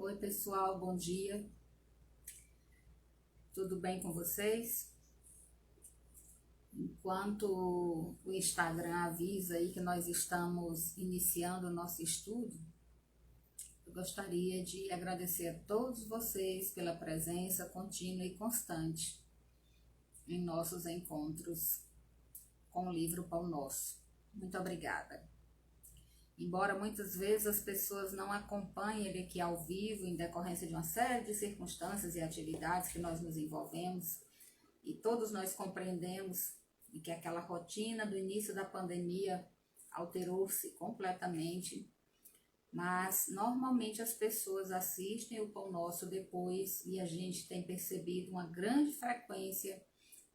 Oi, pessoal, bom dia. Tudo bem com vocês? Enquanto o Instagram avisa aí que nós estamos iniciando o nosso estudo, eu gostaria de agradecer a todos vocês pela presença contínua e constante em nossos encontros com o livro Pão Nosso. Muito obrigada. Embora muitas vezes as pessoas não acompanhem ele aqui ao vivo em decorrência de uma série de circunstâncias e atividades que nós nos envolvemos, e todos nós compreendemos que aquela rotina do início da pandemia alterou-se completamente, mas normalmente as pessoas assistem o Pão Nosso depois e a gente tem percebido uma grande frequência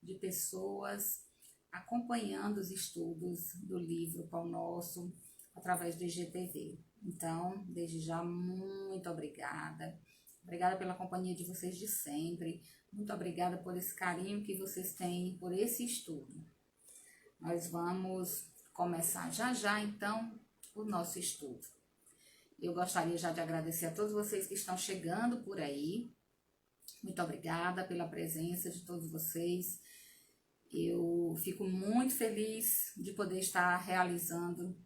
de pessoas acompanhando os estudos do livro Pão Nosso através do IGTV. Então, desde já, muito obrigada. Obrigada pela companhia de vocês de sempre. Muito obrigada por esse carinho que vocês têm por esse estudo. Nós vamos começar já, então, o nosso estudo. Eu gostaria já de agradecer a todos vocês que estão chegando por aí. Muito obrigada pela presença de todos vocês. Eu fico muito feliz de poder estar realizando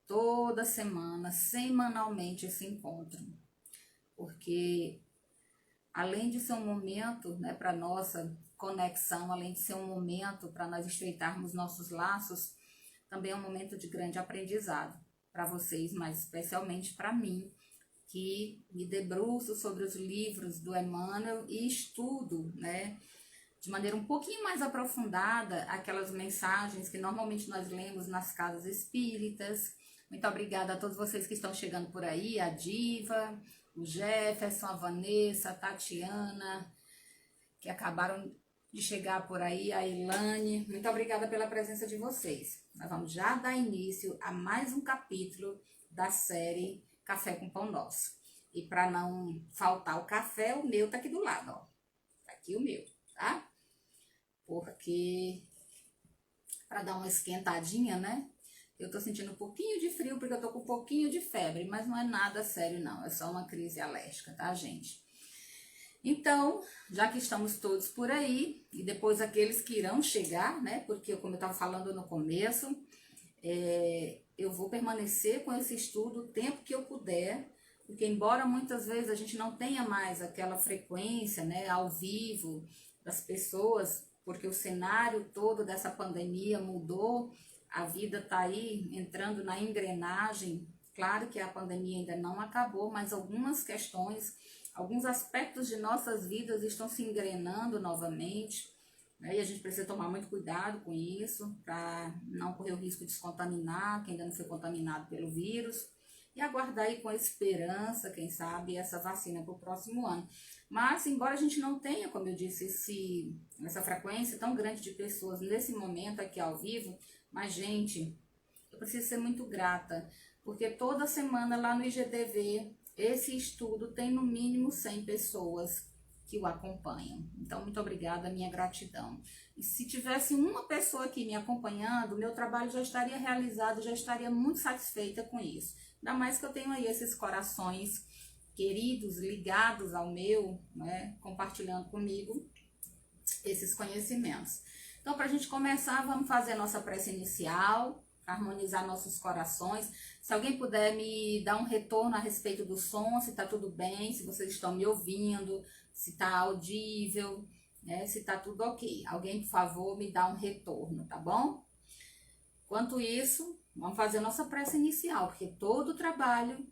toda semana, semanalmente, esse encontro, porque além de ser um momento, né, para nossa conexão, além de ser um momento para nós estreitarmos nossos laços, também é um momento de grande aprendizado para vocês, mas especialmente para mim, que me debruço sobre os livros do Emmanuel e estudo, né, de maneira um pouquinho mais aprofundada aquelas mensagens que normalmente nós lemos nas casas espíritas. Muito obrigada a todos vocês que estão chegando por aí, a Diva, o Jefferson, a Vanessa, a Tatiana, que acabaram de chegar por aí, a Ilane. Muito obrigada pela presença de vocês. Nós vamos já dar início a mais um capítulo da série Café com Pão Nosso. E para não faltar o café, o meu tá aqui do lado, ó. Tá aqui o meu, tá? Porque para dar uma esquentadinha, né? Eu tô sentindo um pouquinho de frio porque eu tô com um pouquinho de febre, mas não é nada sério não, é só uma crise alérgica, tá, gente? Então, já que estamos todos por aí, e depois aqueles que irão chegar, né, porque como eu estava falando no começo, eu vou permanecer com esse estudo o tempo que eu puder, porque embora muitas vezes a gente não tenha mais aquela frequência, né, ao vivo das pessoas, porque o cenário todo dessa pandemia mudou, a vida está aí entrando na engrenagem. Claro que a pandemia ainda não acabou, mas algumas questões, alguns aspectos de nossas vidas estão se engrenando novamente, né? E a gente precisa tomar muito cuidado com isso, para não correr o risco de se contaminar, quem ainda não foi contaminado pelo vírus, e aguardar aí com esperança, quem sabe, essa vacina para o próximo ano. Mas, embora a gente não tenha, como eu disse, essa frequência tão grande de pessoas nesse momento aqui ao vivo, mas, gente, eu preciso ser muito grata, porque toda semana lá no IGTV, esse estudo tem no mínimo 100 pessoas que o acompanham. Então, muito obrigada, minha gratidão. E se tivesse uma pessoa aqui me acompanhando, o meu trabalho já estaria realizado, já estaria muito satisfeita com isso. Ainda mais que eu tenho aí esses corações queridos, ligados ao meu, né, compartilhando comigo esses conhecimentos. Então, para a gente começar, vamos fazer a nossa prece inicial, harmonizar nossos corações. Se alguém puder me dar um retorno a respeito do som, se está tudo bem, se vocês estão me ouvindo, se está audível, né, se está tudo ok. Alguém, por favor, me dá um retorno, tá bom? Enquanto isso, vamos fazer a nossa prece inicial, porque todo o trabalho,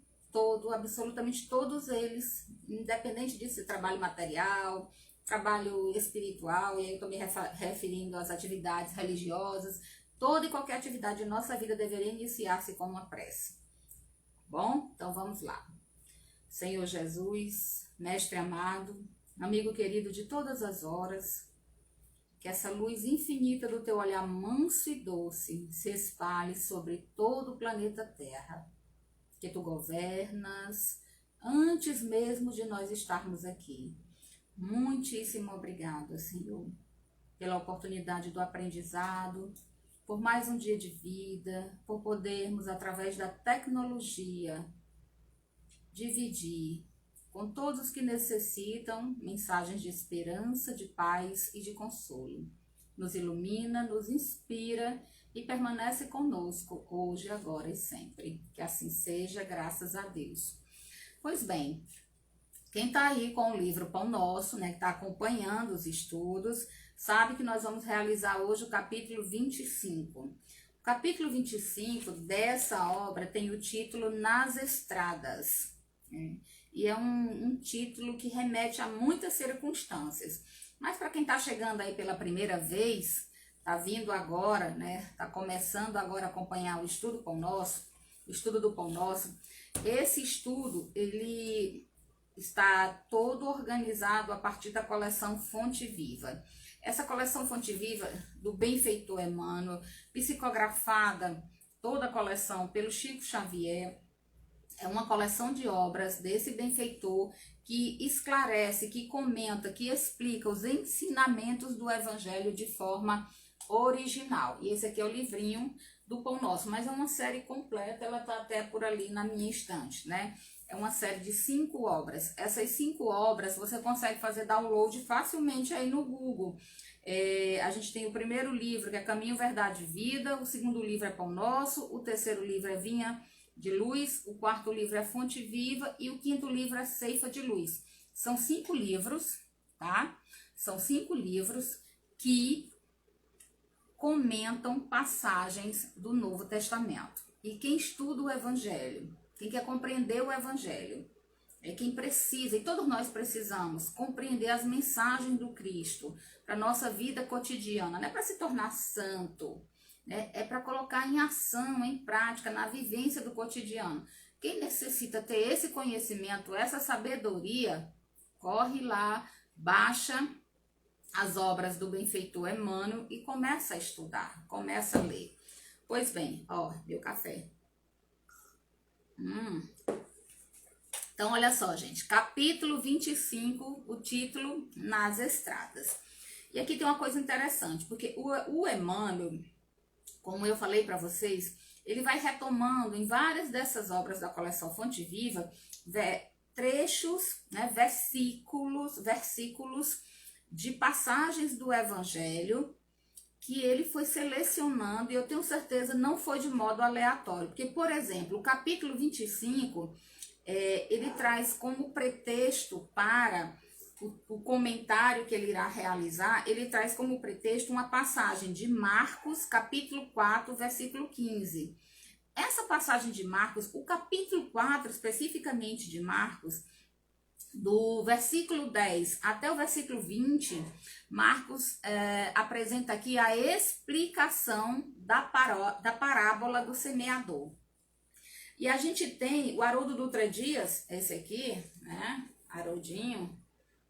absolutamente todos eles, independente disso, trabalho material, trabalho espiritual, e aí eu estou me referindo às atividades religiosas, toda e qualquer atividade de nossa vida deveria iniciar-se com uma prece. Bom, então vamos lá. Senhor Jesus, Mestre amado, amigo querido de todas as horas, que essa luz infinita do teu olhar manso e doce se espalhe sobre todo o planeta Terra, que tu governas antes mesmo de nós estarmos aqui. Muitíssimo obrigado, Senhor, pela oportunidade do aprendizado, por mais um dia de vida, por podermos, através da tecnologia, dividir com todos os que necessitam mensagens de esperança, de paz e de consolo. Nos ilumina, nos inspira e permanece conosco hoje, agora e sempre. Que assim seja, graças a Deus. Pois bem, quem está aí com o livro Pão Nosso, né, que está acompanhando os estudos, sabe que nós vamos realizar hoje o capítulo 25. O capítulo 25 dessa obra tem o título Nas Estradas, né? E é um título que remete a muitas circunstâncias. Mas para quem está chegando aí pela primeira vez, está vindo agora, né, está começando agora a acompanhar o estudo Pão Nosso, o estudo do Pão Nosso, esse estudo, ele está todo organizado a partir da coleção Fonte Viva. Essa coleção Fonte Viva, do benfeitor Emmanuel, psicografada, toda a coleção pelo Chico Xavier, é uma coleção de obras desse benfeitor que esclarece, que comenta, que explica os ensinamentos do Evangelho de forma original. E esse aqui é o livrinho do Pão Nosso, mas é uma série completa, ela está até por ali na minha estante, né? É uma série de 5 obras. Essas 5 obras você consegue fazer download facilmente aí no Google. A gente tem o primeiro livro, que é Caminho, Verdade e Vida. O segundo livro é Pão Nosso. O terceiro livro é Vinha de Luz. O quarto livro é Fonte Viva. E o quinto livro é Ceifa de Luz. São 5 livros, tá? São 5 livros que comentam passagens do Novo Testamento. E quem estuda o Evangelho, quem quer compreender o Evangelho, é quem precisa, e todos nós precisamos, compreender as mensagens do Cristo para a nossa vida cotidiana. Não é para se tornar santo, né? É para colocar em ação, em prática, na vivência do cotidiano. Quem necessita ter esse conhecimento, essa sabedoria, corre lá, baixa as obras do benfeitor Emmanuel e começa a estudar, começa a ler. Pois bem, ó, meu café. Então, olha só, gente, capítulo 25, o título Nas Estradas. E aqui tem uma coisa interessante, porque o Emmanuel, como eu falei para vocês, ele vai retomando em várias dessas obras da coleção Fonte Viva, trechos, né, versículos de passagens do Evangelho que ele foi selecionando, e eu tenho certeza não foi de modo aleatório. Porque, por exemplo, o capítulo 25, ele traz como pretexto para o comentário que ele irá realizar, ele traz como pretexto uma passagem de Marcos, capítulo 4, versículo 15. Essa passagem de Marcos, o capítulo 4, especificamente de Marcos, do versículo 10 até o versículo 20, Marcos apresenta aqui a explicação da parábola do semeador. E a gente tem o Haroldo Dutra Dias, esse aqui, né, Haroldinho,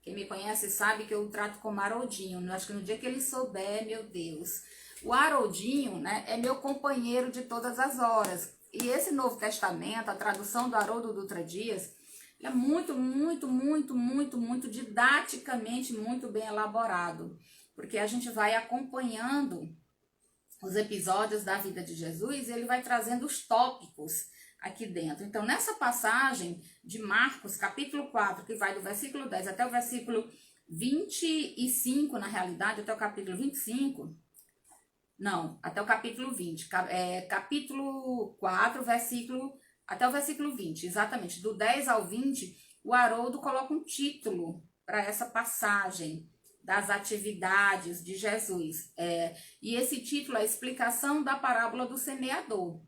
quem me conhece sabe que eu o trato como Haroldinho, eu acho que no dia que ele souber, meu Deus. O Haroldinho, né, é meu companheiro de todas as horas. E esse Novo Testamento, a tradução do Haroldo Dutra Dias, é muito didaticamente muito bem elaborado, porque a gente vai acompanhando os episódios da vida de Jesus e ele vai trazendo os tópicos aqui dentro. Então, nessa passagem de Marcos, capítulo 4, que vai do versículo 10 até o versículo 25, na realidade, até o capítulo 25, não, até o capítulo 20, capítulo 4, até o versículo 20, exatamente, do 10 ao 20, o Haroldo coloca um título para essa passagem das atividades de Jesus. E esse título é a explicação da parábola do semeador.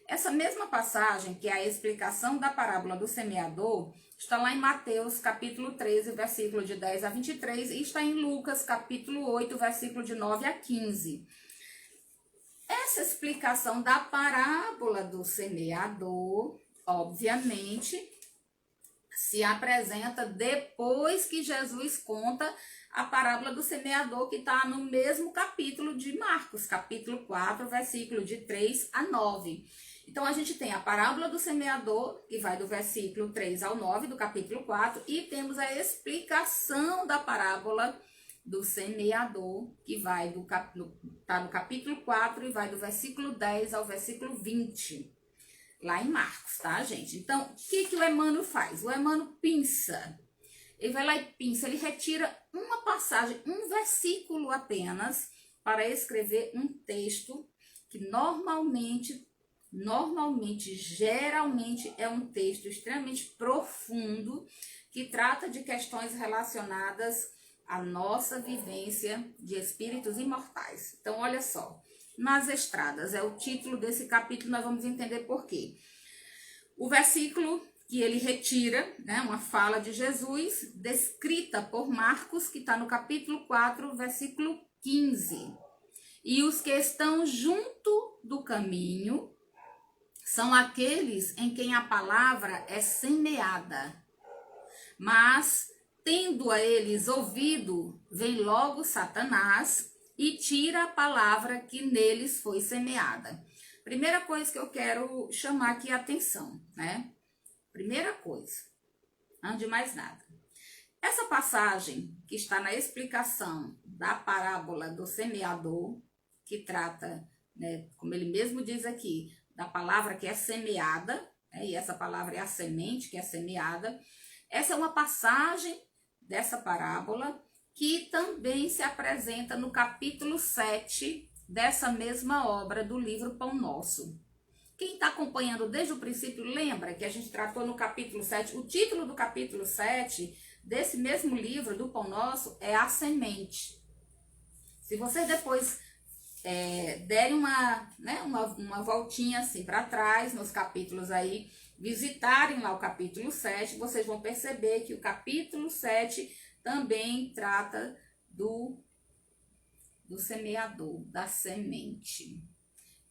Essa mesma passagem, que é a explicação da parábola do semeador, está lá em Mateus, capítulo 13, versículo de 10 a 23, e está em Lucas, capítulo 8, versículo de 9 a 15. Essa explicação da parábola do semeador, obviamente, se apresenta depois que Jesus conta a parábola do semeador, que está no mesmo capítulo de Marcos, capítulo 4, versículo de 3 a 9. Então, a gente tem a parábola do semeador, que vai do versículo 3 ao 9 do capítulo 4, e temos a explicação da parábola do semeador, que vai tá no capítulo 4 e vai do versículo 10 ao versículo 20. lá em Marcos, tá, gente? Então, o que o Emmanuel faz? O Emmanuel pinça. Ele vai lá e pinça, ele retira uma passagem, um versículo apenas, para escrever um texto que geralmente é um texto extremamente profundo, que trata de questões relacionadas à nossa vivência de espíritos imortais. Então, olha só, Nas Estradas é o título desse capítulo, nós vamos entender por quê. O versículo que ele retira, né, uma fala de Jesus, descrita por Marcos, que está no capítulo 4, versículo 15. E os que estão junto do caminho são aqueles em quem a palavra é semeada. Mas, tendo a eles ouvido, vem logo Satanás e tira a palavra que neles foi semeada. Primeira coisa que eu quero chamar aqui a atenção, né? Primeira coisa, antes de mais nada. Essa passagem que está na explicação da parábola do semeador, que trata, né, como ele mesmo diz aqui, da palavra que é semeada, né, e essa palavra é a semente que é semeada. Essa é uma passagem dessa parábola que também se apresenta no capítulo 7 dessa mesma obra do livro Pão Nosso. Quem está acompanhando desde o princípio lembra que a gente tratou no capítulo 7, o título do capítulo 7 desse mesmo livro do Pão Nosso é A Semente. Se vocês depois derem uma voltinha assim para trás nos capítulos aí, visitarem lá o capítulo 7, vocês vão perceber que o capítulo 7 também trata do semeador, da semente.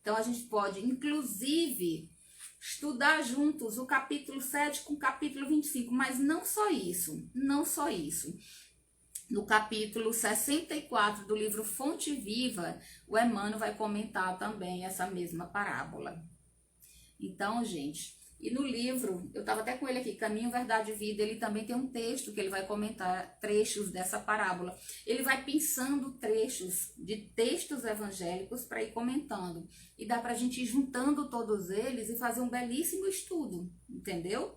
Então, a gente pode, inclusive, estudar juntos o capítulo 7 com o capítulo 25, mas não só isso, No capítulo 64 do livro Fonte Viva, o Emmanuel vai comentar também essa mesma parábola. Então, gente, e no livro, eu estava até com ele aqui, Caminho, Verdade e Vida, ele também tem um texto que ele vai comentar trechos dessa parábola. Ele vai pensando trechos de textos evangélicos para ir comentando. E dá para a gente ir juntando todos eles e fazer um belíssimo estudo, entendeu?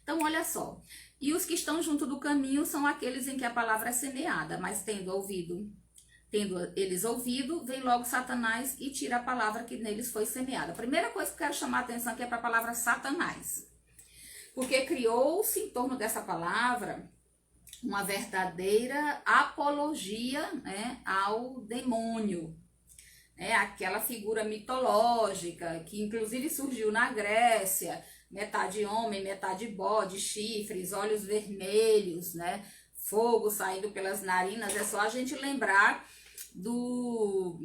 Então, olha só. E os que estão junto do caminho são aqueles em que a palavra é semeada, mas tendo eles ouvido, vem logo Satanás e tira a palavra que neles foi semeada. A primeira coisa que eu quero chamar a atenção aqui é para a palavra Satanás. Porque criou-se em torno dessa palavra uma verdadeira apologia, né, ao demônio. Aquela figura mitológica que inclusive surgiu na Grécia, metade homem, metade bode, chifres, olhos vermelhos, né, fogo saindo pelas narinas. É só a gente lembrar do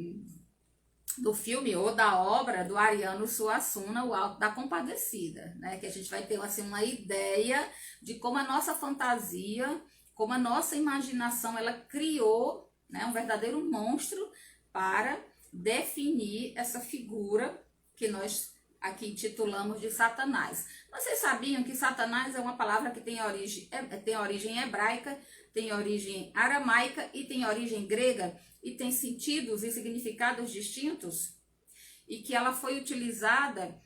filme ou da obra do Ariano Suassuna, O Alto da Compadecida, né? Que a gente vai ter assim, uma ideia de como a nossa fantasia, como a nossa imaginação, ela criou, né, um verdadeiro monstro para definir essa figura que nós aqui titulamos de Satanás. Vocês sabiam que Satanás é uma palavra que tem origem hebraica, tem origem aramaica e tem origem grega, e tem sentidos e significados distintos, e que ela foi utilizada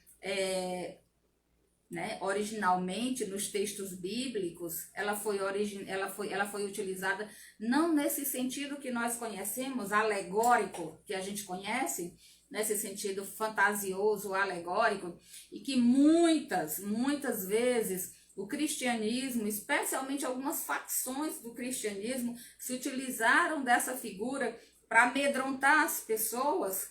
originalmente nos textos bíblicos. Ela foi utilizada não nesse sentido que nós conhecemos, alegórico, que a gente conhece, nesse sentido fantasioso, alegórico, e que muitas vezes o cristianismo, especialmente algumas facções do cristianismo, se utilizaram dessa figura para amedrontar as pessoas,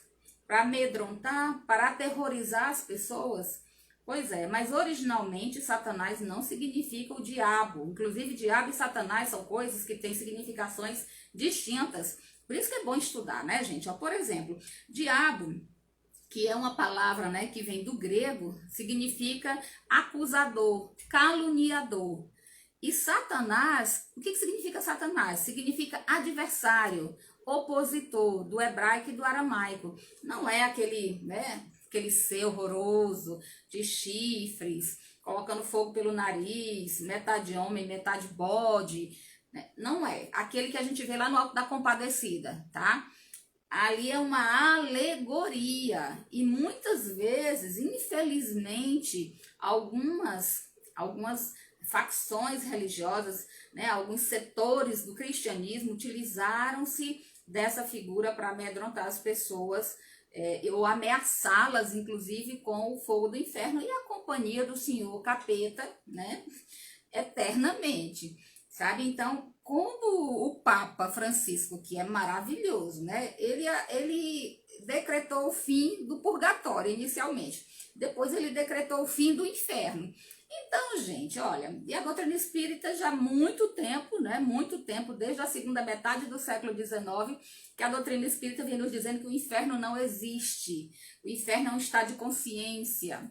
para aterrorizar as pessoas. Pois é, mas originalmente Satanás não significa o diabo. Inclusive, diabo e Satanás são coisas que têm significações distintas. Por isso que é bom estudar, né, gente? Por exemplo, diabo, que é uma palavra, né, que vem do grego, significa acusador, caluniador. E Satanás, o que significa Satanás? Significa adversário, opositor, do hebraico e do aramaico. Não é aquele ser horroroso, de chifres, colocando fogo pelo nariz, metade homem, metade bode. Não é. Aquele que a gente vê lá no Alto da Compadecida, tá? ali é uma alegoria. E muitas vezes, infelizmente, algumas facções religiosas, né, alguns setores do cristianismo utilizaram-se dessa figura para amedrontar as pessoas, ou ameaçá-las, inclusive, com o fogo do inferno e a companhia do Senhor Capeta, né, eternamente, sabe? Então, como o Papa Francisco, que é maravilhoso, né, ele decretou o fim do purgatório inicialmente, depois ele decretou o fim do inferno. Então, gente, olha, e a doutrina espírita já há muito tempo, né, muito tempo, desde a segunda metade do século XIX, que a doutrina espírita vem nos dizendo que o inferno não existe, o inferno é um estado de consciência.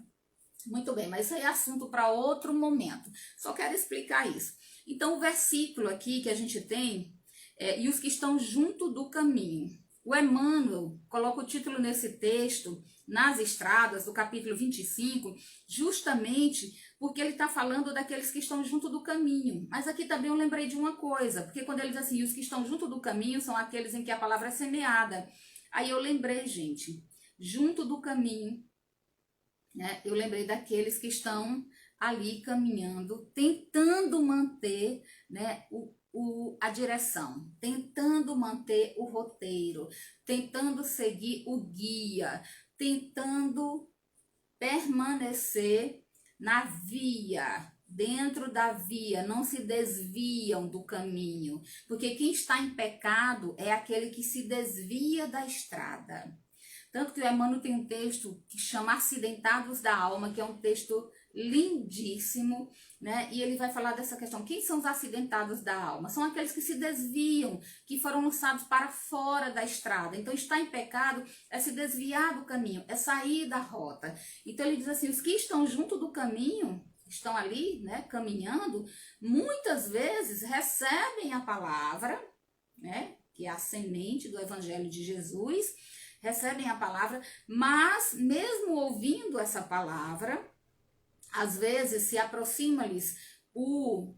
Muito bem, mas isso aí é assunto para outro momento, só quero explicar isso. Então, o versículo aqui que a gente tem, e os que estão junto do caminho. O Emmanuel coloca o título nesse texto, Nas Estradas, do capítulo 25, justamente porque ele está falando daqueles que estão junto do caminho. Mas aqui também eu lembrei de uma coisa, porque quando ele diz assim, os que estão junto do caminho são aqueles em que a palavra é semeada. Aí eu lembrei, gente, junto do caminho, né? Eu lembrei daqueles que estão ali caminhando, tentando manter, né, a direção, tentando manter o roteiro, tentando seguir o guia, tentando permanecer na via, dentro da via, não se desviam do caminho, porque quem está em pecado é aquele que se desvia da estrada. Tanto que o Emmanuel tem um texto que chama Acidentados da Alma, que é um texto lindíssimo, né? E ele vai falar dessa questão. Quem são os acidentados da alma? São aqueles que se desviam, que foram lançados para fora da estrada. Então, estar em pecado é se desviar do caminho, é sair da rota. Então, ele diz assim, os que estão junto do caminho, estão ali, né, caminhando, muitas vezes recebem a palavra, né, que é a semente do Evangelho de Jesus, recebem a palavra, mas mesmo ouvindo essa palavra, às vezes se aproxima-lhes o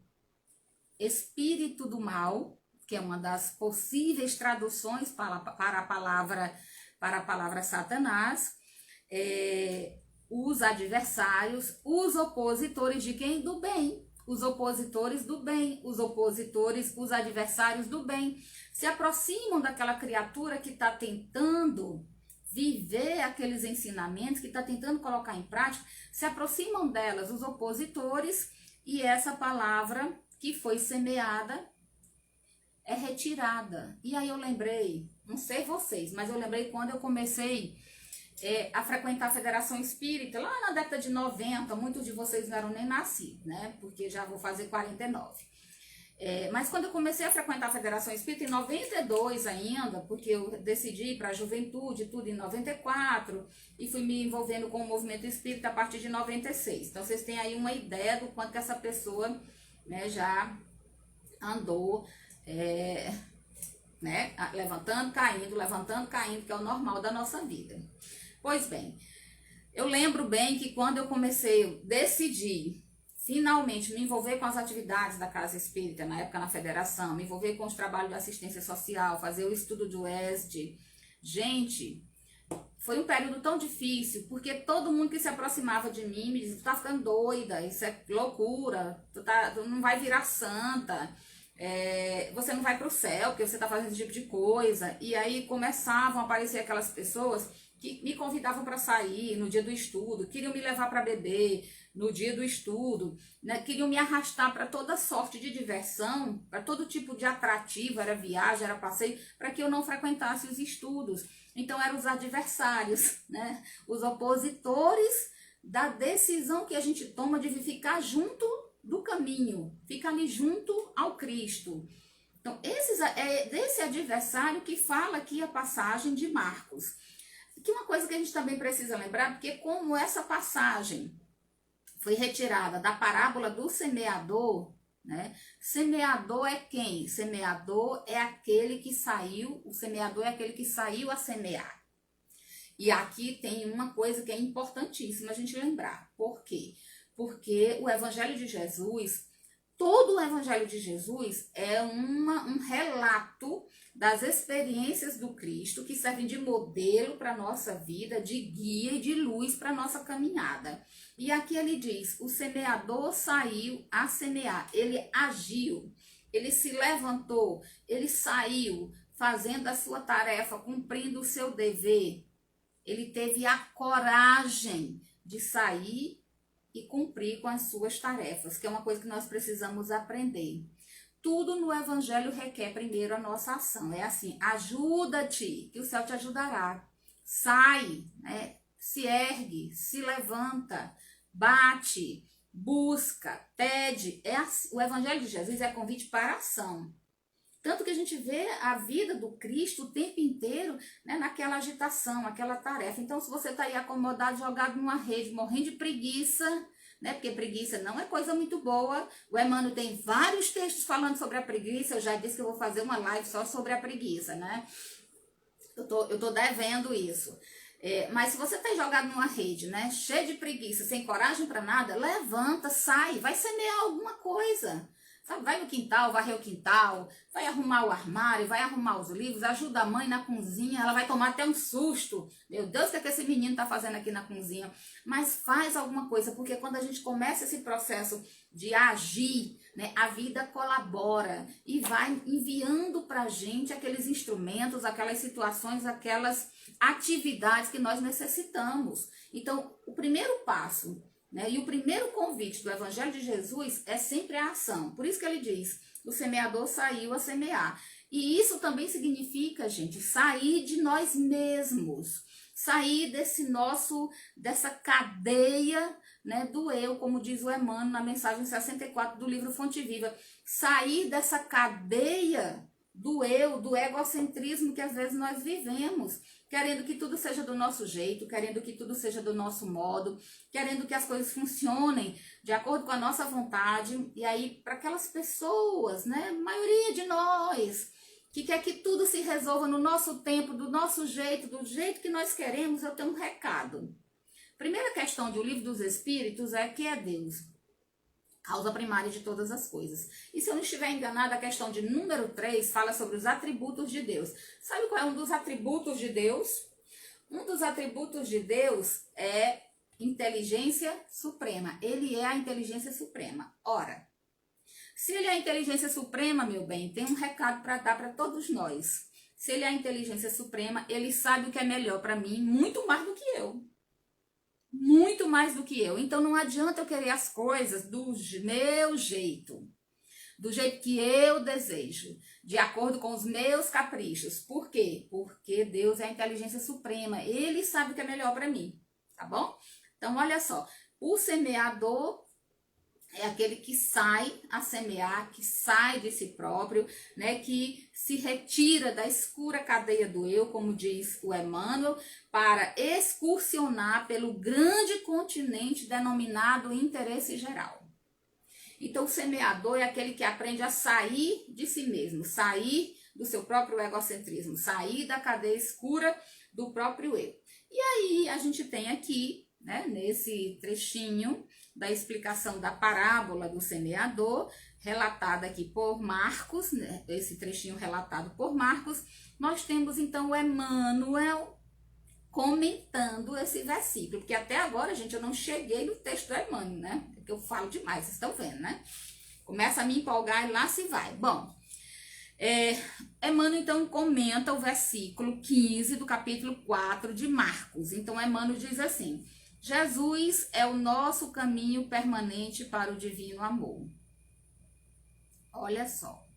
espírito do mal, que é uma das possíveis traduções para a palavra Satanás, os adversários, os opositores de quem? Do bem. Os opositores do bem, os adversários do bem, se aproximam daquela criatura que está tentando viver aqueles ensinamentos, que está tentando colocar em prática, se aproximam delas, os opositores, e essa palavra que foi semeada é retirada. E aí eu lembrei, não sei vocês, mas eu lembrei quando eu comecei a frequentar a Federação Espírita, lá na década de 90, muitos de vocês não eram nem nascidos, né? Porque já vou fazer 49. Mas quando eu comecei a frequentar a Federação Espírita, em 92 ainda, porque eu decidi ir para a juventude, tudo em 94, e fui me envolvendo com o movimento espírita a partir de 96. Então, vocês têm aí uma ideia do quanto que essa pessoa, né, já andou, né, levantando, caindo, que é o normal da nossa vida. Pois bem, eu lembro bem que quando eu decidi finalmente me envolver com as atividades da Casa Espírita, na época na Federação, me envolver com os trabalhos de assistência social, fazer o estudo do ESD, gente, foi um período tão difícil, porque todo mundo que se aproximava de mim me dizia, tu tá ficando doida, isso é loucura, tu não vai virar santa, você não vai pro céu, porque você tá fazendo esse tipo de coisa. E aí começavam a aparecer aquelas pessoas que me convidavam para sair no dia do estudo, queriam me levar para beber no dia do estudo, né? Queriam me arrastar para toda sorte de diversão, para todo tipo de atrativo, era viagem, era passeio, para que eu não frequentasse os estudos. Então eram os adversários, né? Os opositores da decisão que a gente toma de ficar junto do caminho, ficar ali junto ao Cristo. Então é desse adversário que fala aqui a passagem de Marcos. Que uma coisa que a gente também precisa lembrar, porque como essa passagem foi retirada da parábola do semeador, né? Semeador é quem? Semeador é aquele que saiu, o semeador é aquele que saiu a semear. E aqui tem uma coisa que é importantíssima a gente lembrar. Por quê? Porque o Evangelho de Jesus Todo o Evangelho de Jesus é um relato das experiências do Cristo que servem de modelo para a nossa vida, de guia e de luz para a nossa caminhada. E aqui ele diz, o semeador saiu a semear, ele agiu, ele se levantou, ele saiu fazendo a sua tarefa, cumprindo o seu dever. Ele teve a coragem de sair e cumprir com as suas tarefas, que é uma coisa que nós precisamos aprender. Tudo no Evangelho requer primeiro a nossa ação. É assim, ajuda-te, que o céu te ajudará. Sai, né? Se ergue, se levanta, bate, busca, pede. O Evangelho de Jesus é convite para a ação. Tanto que a gente vê a vida do Cristo o tempo inteiro, né, naquela agitação, aquela tarefa. Então, se você está aí acomodado, jogado numa rede, morrendo de preguiça, né, porque preguiça não é coisa muito boa. O Emmanuel tem vários textos falando sobre a preguiça. Eu já disse que eu vou fazer uma live só sobre a preguiça, né? Eu tô devendo isso. Mas se você está jogado numa rede, né, cheio de preguiça, sem coragem para nada, levanta, sai, vai semear alguma coisa. Sabe, vai no quintal, varrer o quintal, vai arrumar o armário, vai arrumar os livros, ajuda a mãe na cozinha, ela vai tomar até um susto. Meu Deus, o que é que esse menino está fazendo aqui na cozinha? Mas faz alguma coisa, porque quando a gente começa esse processo de agir, né, a vida colabora e vai enviando para a gente aqueles instrumentos, aquelas situações, aquelas atividades que nós necessitamos. Então, o primeiro passo, né, e o primeiro convite do Evangelho de Jesus é sempre a ação. Por isso que ele diz, o semeador saiu a semear. E isso também significa, gente, sair de nós mesmos. Sair dessa cadeia, né, do eu, como diz o Emmanuel na mensagem 64 do livro Fonte Viva. Sair dessa cadeia do eu, do egocentrismo que às vezes nós vivemos, querendo que tudo seja do nosso jeito, querendo que tudo seja do nosso modo, querendo que as coisas funcionem de acordo com a nossa vontade. E aí, para aquelas pessoas, né, a maioria de nós, que quer que tudo se resolva no nosso tempo, do nosso jeito, do jeito que nós queremos, eu tenho um recado. Primeira questão do Livro dos Espíritos é que é Deus, causa primária de todas as coisas. E se eu não estiver enganada, a questão de número 3 fala sobre os atributos de Deus. Sabe qual é um dos atributos de Deus? Um dos atributos de Deus é inteligência suprema. Ele é a inteligência suprema. Ora, se ele é a inteligência suprema, meu bem, tem um recado para dar para todos nós. Se ele é a inteligência suprema, ele sabe o que é melhor para mim, muito mais do que eu. Muito mais do que eu. Então não adianta eu querer as coisas do meu jeito, do jeito que eu desejo, de acordo com os meus caprichos. Por quê? Porque Deus é a inteligência suprema. Ele sabe o que é melhor para mim, tá bom? Então olha só, o semeador é aquele que sai a semear, que sai de si próprio, né, que se retira da escura cadeia do eu, como diz o Emmanuel, para excursionar pelo grande continente denominado interesse geral. Então, o semeador é aquele que aprende a sair de si mesmo, sair do seu próprio egocentrismo, sair da cadeia escura do próprio eu. E aí, a gente tem aqui, né, nesse trechinho da explicação da parábola do semeador, relatada aqui por Marcos, né, esse trechinho relatado por Marcos, nós temos então o Emmanuel comentando esse versículo, porque até agora, gente, eu não cheguei no texto do Emmanuel, né, porque eu falo demais, vocês estão vendo, né? Começa a me empolgar e lá se vai. Bom, Emmanuel então comenta o versículo 15 do capítulo 4 de Marcos. Então Emmanuel diz assim: Jesus é o nosso caminho permanente para o divino amor. Olha só.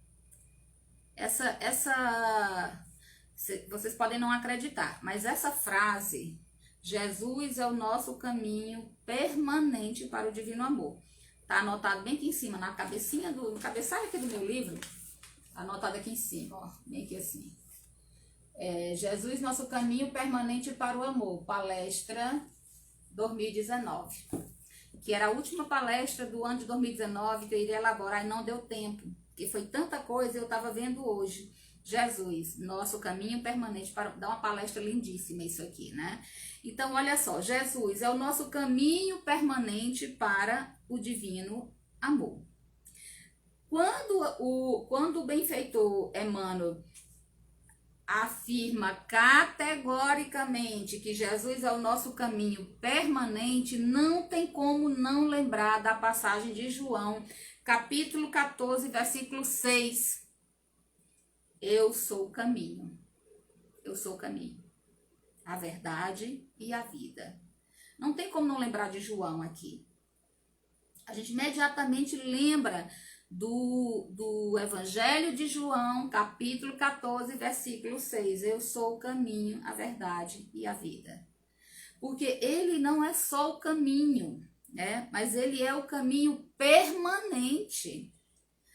Vocês podem não acreditar, mas essa frase, Jesus é o nosso caminho permanente para o divino amor, tá anotado bem aqui em cima, na cabecinha no cabeçalho aqui do meu livro, tá anotado aqui em cima, ó, bem aqui assim. Jesus, nosso caminho permanente para o amor, palestra 2019, que era a última palestra do ano de 2019 que eu iria elaborar e não deu tempo, porque foi tanta coisa, eu estava vendo hoje. Jesus, nosso caminho permanente para dar uma palestra lindíssima isso aqui, né? Então, olha só, Jesus é o nosso caminho permanente para o divino amor. Quando o benfeitor Emmanuel afirma categoricamente que Jesus é o nosso caminho permanente, não tem como não lembrar da passagem de João, capítulo 14, versículo 6. Eu sou o caminho, eu sou o caminho, a verdade e a vida. Não tem como não lembrar de João aqui. A gente imediatamente lembra do Evangelho de João, capítulo 14, versículo 6. Eu sou o caminho, a verdade e a vida. Porque ele não é só o caminho, né? Mas ele é o caminho permanente.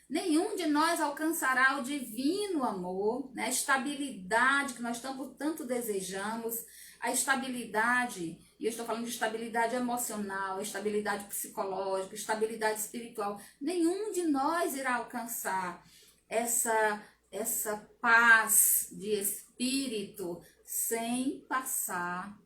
Nenhum de nós alcançará o divino amor, né? A estabilidade que nós tanto desejamos, a estabilidade, e eu estou falando de estabilidade emocional, estabilidade psicológica, estabilidade espiritual. Nenhum de nós irá alcançar essa paz de espírito sem passar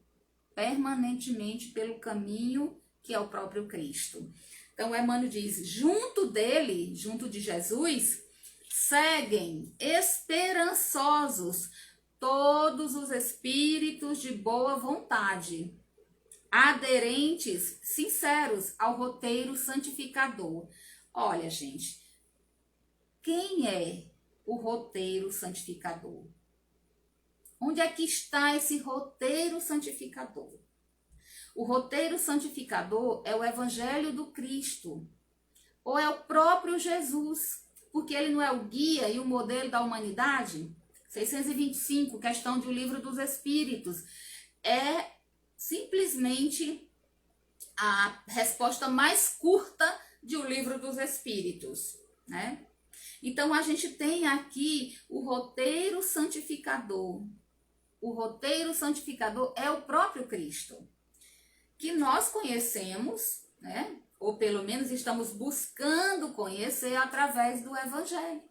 permanentemente pelo caminho que é o próprio Cristo. Então, Emmanuel diz, junto dele, junto de Jesus, seguem esperançosos todos os espíritos de boa vontade, aderentes, sinceros ao roteiro santificador. Olha, gente, quem é o roteiro santificador? Onde é que está esse roteiro santificador? O roteiro santificador é o Evangelho do Cristo, ou é o próprio Jesus, porque ele não é o guia e o modelo da humanidade? 625, questão de O Livro dos Espíritos, é simplesmente a resposta mais curta de O Livro dos Espíritos, né? Então, a gente tem aqui o roteiro santificador. O roteiro santificador é o próprio Cristo, que nós conhecemos, né? Ou pelo menos estamos buscando conhecer através do Evangelho.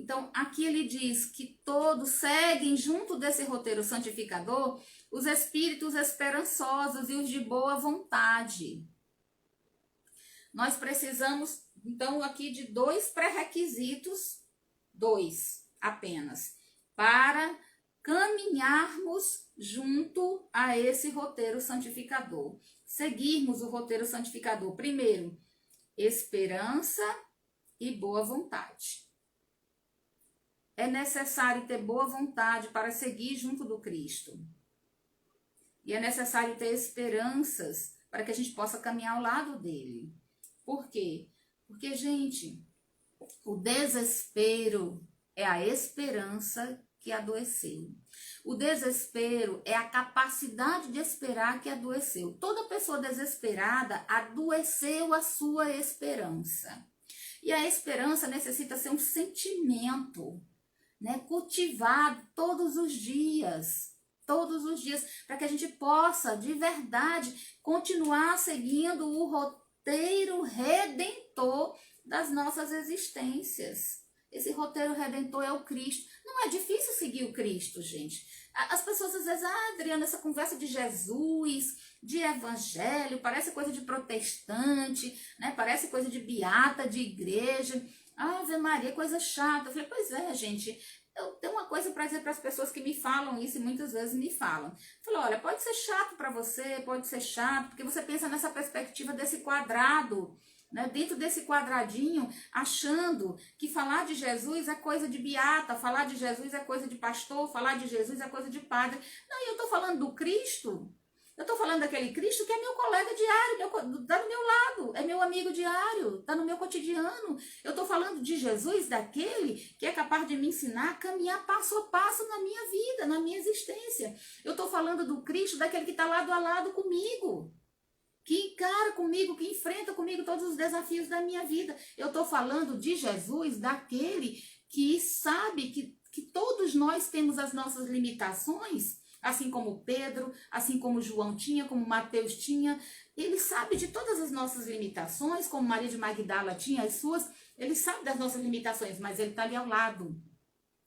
Então, aqui ele diz que todos seguem junto desse roteiro santificador os espíritos esperançosos e os de boa vontade. Nós precisamos, então, aqui de 2 pré-requisitos, 2 apenas, para caminharmos junto a esse roteiro santificador. Seguirmos o roteiro santificador. Primeiro, esperança e boa vontade. É necessário ter boa vontade para seguir junto do Cristo. E é necessário ter esperanças para que a gente possa caminhar ao lado dele. Por quê? Porque, gente, o desespero é a esperança que adoeceu. O desespero é a capacidade de esperar que adoeceu. Toda pessoa desesperada adoeceu a sua esperança. E a esperança necessita ser um sentimento, né, cultivado todos os dias, para que a gente possa, de verdade, continuar seguindo o roteiro redentor das nossas existências. Esse roteiro redentor é o Cristo. Não é difícil seguir o Cristo, gente. As pessoas às vezes, Adriana, essa conversa de Jesus, de evangelho, parece coisa de protestante, né? Parece coisa de beata, de igreja. Ave Maria, coisa chata. Eu falei, pois é, gente, eu tenho uma coisa para dizer para as pessoas que me falam isso e muitas vezes me falam. Eu falei, olha, pode ser chato para você, pode ser chato, porque você pensa nessa perspectiva desse quadrado, né? Dentro desse quadradinho, achando que falar de Jesus é coisa de beata, falar de Jesus é coisa de pastor, falar de Jesus é coisa de padre. Não, eu estou falando do Cristo. Eu estou falando daquele Cristo que é meu colega diário, está do meu lado, é meu amigo diário, está no meu cotidiano. Eu estou falando de Jesus, daquele que é capaz de me ensinar a caminhar passo a passo na minha vida, na minha existência. Eu estou falando do Cristo, daquele que está lado a lado comigo, que encara comigo, que enfrenta comigo todos os desafios da minha vida. Eu estou falando de Jesus, daquele que sabe que todos nós temos as nossas limitações, assim como Pedro, assim como João tinha, como Mateus tinha. Ele sabe de todas as nossas limitações, como Maria de Magdala tinha as suas. Ele sabe das nossas limitações, mas ele está ali ao lado.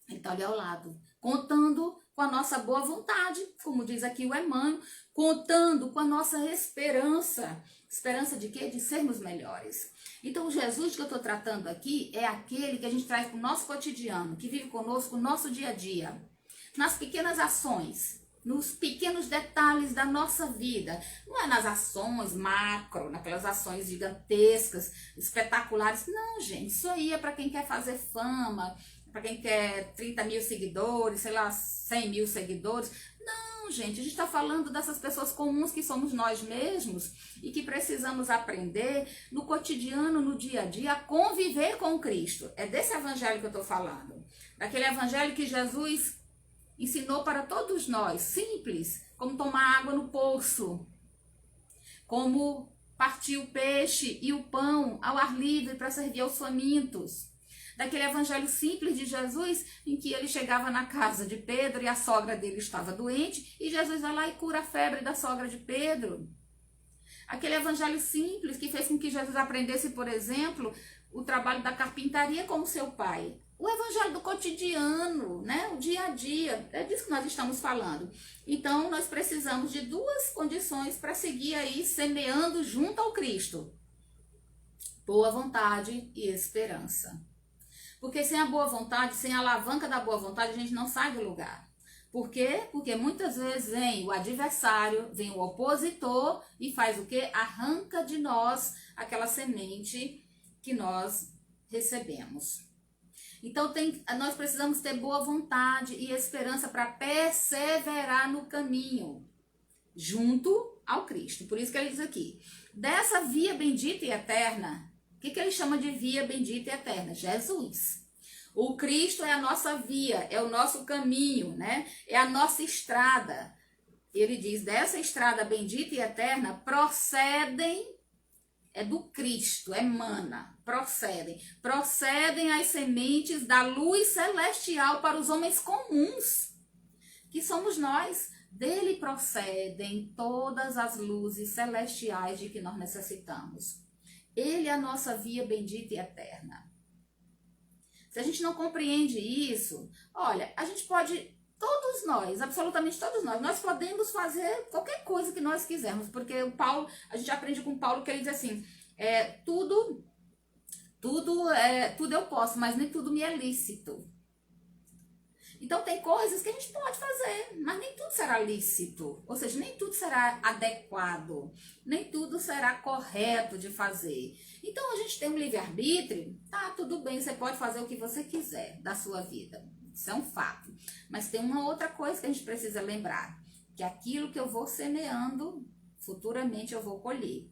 Ele está ali ao lado, contando com a nossa boa vontade, como diz aqui o Emmanuel, contando com a nossa esperança. Esperança de quê? De sermos melhores. Então, o Jesus que eu estou tratando aqui é aquele que a gente traz para o nosso cotidiano, que vive conosco no nosso dia a dia, nas pequenas ações, nos pequenos detalhes da nossa vida. Não é nas ações macro, naquelas ações gigantescas, espetaculares. Não, gente, isso aí é para quem quer fazer fama, para quem quer 30 mil seguidores, sei lá, 100 mil seguidores. Não, gente, a gente está falando dessas pessoas comuns que somos nós mesmos e que precisamos aprender no cotidiano, no dia a dia, a conviver com Cristo. É desse evangelho que eu estou falando. Daquele evangelho que Jesus ensinou para todos nós, simples, como tomar água no poço, como partir o peixe e o pão ao ar livre para servir aos famintos. Daquele evangelho simples de Jesus, em que ele chegava na casa de Pedro e a sogra dele estava doente, e Jesus vai lá e cura a febre da sogra de Pedro. Aquele evangelho simples que fez com que Jesus aprendesse, por exemplo, o trabalho da carpintaria como seu pai. O evangelho do cotidiano, né? O dia a dia, é disso que nós estamos falando. Então, nós precisamos de duas condições para seguir aí semeando junto ao Cristo: boa vontade e esperança. Porque sem a boa vontade, sem a alavanca da boa vontade, a gente não sai do lugar. Por quê? Porque muitas vezes vem o adversário, vem o opositor e faz o quê? Arranca de nós aquela semente que nós recebemos. Então nós precisamos ter boa vontade e esperança para perseverar no caminho, junto ao Cristo. Por isso que ele diz aqui, dessa via bendita e eterna. O que ele chama de via bendita e eterna? Jesus. O Cristo é a nossa via, é o nosso caminho, né? É a nossa estrada. Ele diz, dessa estrada bendita e eterna procedem, é do Cristo, emana, procedem as sementes da luz celestial para os homens comuns, que somos nós. Dele procedem todas as luzes celestiais de que nós necessitamos. Ele é a nossa via bendita e eterna. Se a gente não compreende isso, olha, a gente pode, todos nós, absolutamente todos nós podemos fazer qualquer coisa que nós quisermos, porque o Paulo, a gente aprende com Paulo que ele diz assim, tudo eu posso, mas nem tudo me é lícito. Então tem coisas que a gente pode fazer, mas nem tudo será lícito, ou seja, nem tudo será adequado, nem tudo será correto de fazer. Então a gente tem um livre-arbítrio, tá, tudo bem, você pode fazer o que você quiser da sua vida, isso é um fato. Mas tem uma outra coisa que a gente precisa lembrar, que aquilo que eu vou semeando, futuramente eu vou colher,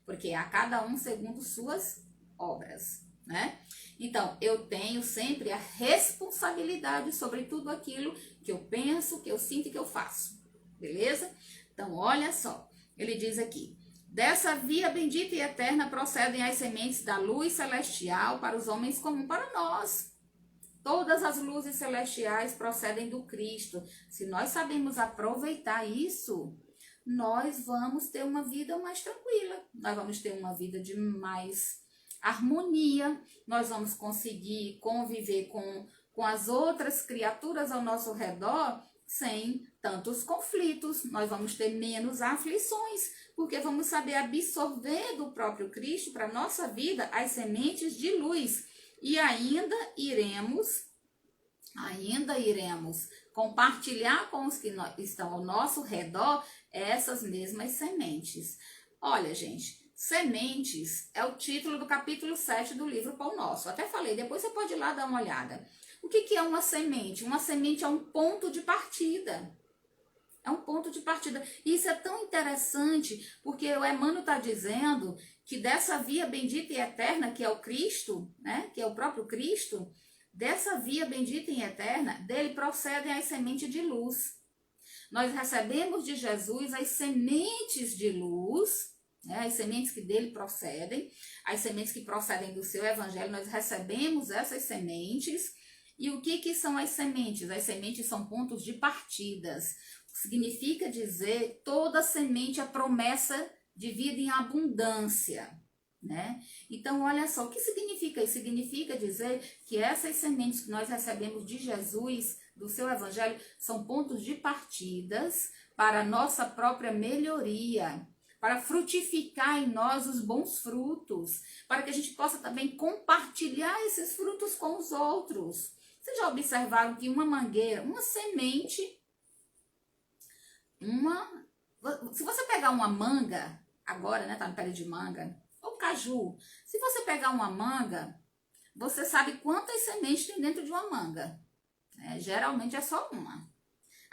porque é a cada um segundo suas obras, né? Então, eu tenho sempre a responsabilidade sobre tudo aquilo que eu penso, que eu sinto e que eu faço. Beleza? Então, olha só. Ele diz aqui, dessa via bendita e eterna procedem as sementes da luz celestial para os homens comuns, para nós. Todas as luzes celestiais procedem do Cristo. Se nós sabemos aproveitar isso, nós vamos ter uma vida mais tranquila. Nós vamos ter uma vida de mais harmonia, nós vamos conseguir conviver com as outras criaturas ao nosso redor sem tantos conflitos, nós vamos ter menos aflições, porque vamos saber absorver do próprio Cristo para a nossa vida as sementes de luz. E ainda iremos compartilhar com os que estão ao nosso redor essas mesmas sementes. Olha, gente, sementes é o título do capítulo 7 do livro Pão Nosso. Até falei, depois você pode ir lá dar uma olhada. O que é uma semente? Uma semente é um ponto de partida. É um ponto de partida. E isso é tão interessante, porque o Emmanuel está dizendo que dessa via bendita e eterna, que é o Cristo, né? Que é o próprio Cristo, dessa via bendita e eterna, dele procedem as sementes de luz. Nós recebemos de Jesus as sementes de luz, né, as sementes que dele procedem, as sementes que procedem do seu evangelho, nós recebemos essas sementes. E o que são as sementes? As sementes são pontos de partidas. Significa dizer, toda semente é promessa de vida em abundância, né? Então, olha só, o que significa isso? Significa dizer que essas sementes que nós recebemos de Jesus, do seu evangelho, são pontos de partidas para a nossa própria melhoria, para frutificar em nós os bons frutos, para que a gente possa também compartilhar esses frutos com os outros. Vocês já observaram que uma mangueira, uma semente, se você pegar uma manga, agora, né, tá no pé de manga, ou caju, se você pegar uma manga, você sabe quantas sementes tem dentro de uma manga. Geralmente é só uma.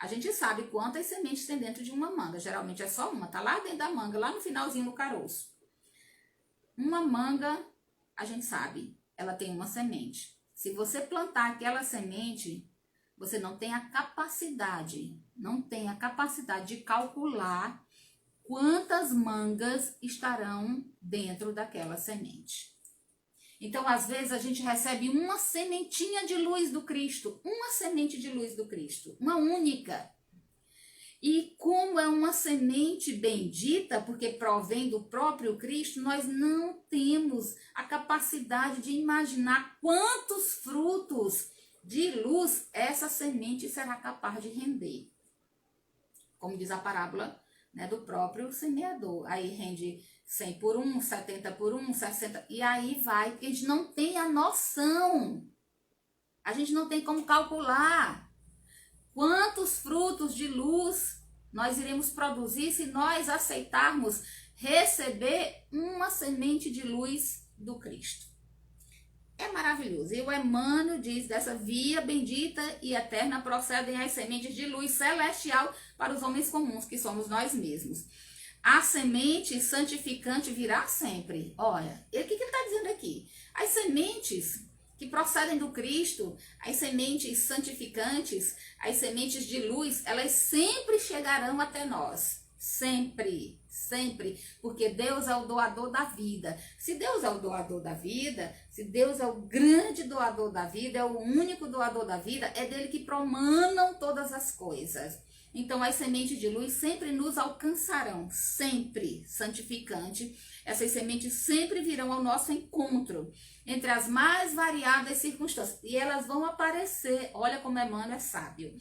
A gente sabe quantas sementes tem dentro de uma manga. Geralmente é só uma. Tá lá dentro da manga, lá no finalzinho do caroço. Uma manga, a gente sabe, ela tem uma semente. Se você plantar aquela semente, você não tem a capacidade de calcular quantas mangas estarão dentro daquela semente. Então, às vezes, a gente recebe uma sementinha de luz do Cristo, uma semente de luz do Cristo, uma única. E como é uma semente bendita, porque provém do próprio Cristo, nós não temos a capacidade de imaginar quantos frutos de luz essa semente será capaz de render. Como diz a parábola, né, do próprio semeador. Aí rende 100 por 1, 70 por 1, 60, e aí vai, porque a gente não tem a noção, a gente não tem como calcular quantos frutos de luz nós iremos produzir se nós aceitarmos receber uma semente de luz do Cristo. É maravilhoso. E o Emmanuel diz, dessa via bendita e eterna procedem as sementes de luz celestial para os homens comuns, que somos nós mesmos. A semente santificante virá sempre. Olha, o que ele está dizendo aqui? As sementes que procedem do Cristo, as sementes santificantes, as sementes de luz, elas sempre chegarão até nós. Sempre, sempre. Porque Deus é o doador da vida. Se Deus é o doador da vida, se Deus é o grande doador da vida, é o único doador da vida, é dele que promanam todas as coisas. Então, as sementes de luz sempre nos alcançarão, sempre, santificante. Essas sementes sempre virão ao nosso encontro, entre as mais variadas circunstâncias. E elas vão aparecer, olha como Emmanuel é sábio.